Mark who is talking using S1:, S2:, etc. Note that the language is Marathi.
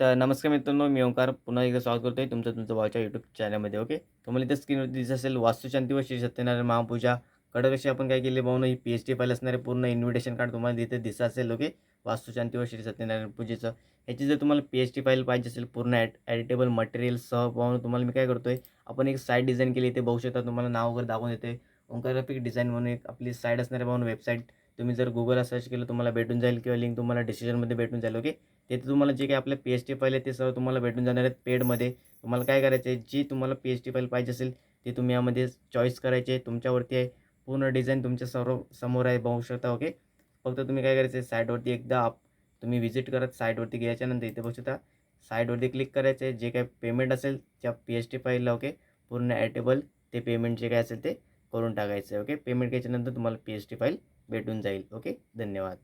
S1: तर नमस्कार मित्रांनो, मी ओंकार पुन्हा एकदा स्वागत करतोय तुमचं भाऊच्या यूट्यूब चॅनलमध्ये. ओके. तुम्हाला इथे स्क्रीनवरती दिसत असेल वास्तुशांती व श्री सत्यनारायण महापूजा. कडक अशी आपण काय केली भाऊनो, ही पी-एच-डी फाईल असणारे पूर्ण इन्व्हिटेशन कार्ड तुम्हाला तिथे दिसत असेल. ओके. वास्तुशांती व श्री सत्यनारायण पूजेचं. ह्याची जर तुम्हाला पी-एच-डी फाईल पाहिजे असेल पूर्ण एडिटेबल मटेरियलसह भाऊनो, तुम्हाला मी काय करतोय, आपण एक साईट डिझाईन केली. इथे बघू शकता, तुम्हाला नाव वगैरे दाखवून देते. ओंकार ग्राफिक डिझाईन म्हणून एक आपली साईट असणार आहे भाऊनो, वेबसाईट. तुम्ही जर Googleला सर्च केलं तुम्हाला भेटून जाईल किंवा लिंक तुम्हाला डिस्क्रिप्शनमध्ये भेटून जाईल. ओके. तिथे तुम्हाला जे काही आपले पी-एच-डी फाईल आहे ते सर्व तुम्हाला भेटून जाणार आहेत पेडमध्ये. तुम्हाला काय करायचं आहे, जी तुम्हाला पी-एच-डी फाईल पाहिजे असेल ती तुम्ही यामध्ये चॉईस करायची आहे. तुमच्यावरती आहे. पूर्ण डिझाईन तुमच्या सर्व समोर आहे, बघू शकता. ओके. फक्त तुम्ही काय करायचं आहे, साईटवरती एकदा तुम्ही व्हिजिट करत साईटवरती गेल्याच्यानंतर इथे बघू शकता, साईटवरती क्लिक करायचं आहे. जे काही पेमेंट असेल त्या पी-एच-डी फाईलला, ओके, पूर्ण ॲटेबल ते पेमेंट जे काही असेल ते करून टाकायचं आहे. ओके. पेमेंट केल्याच्यानंतर तुम्हाला पी-एच-डी फाईल भेटून जाईल. ओके. धन्यवाद.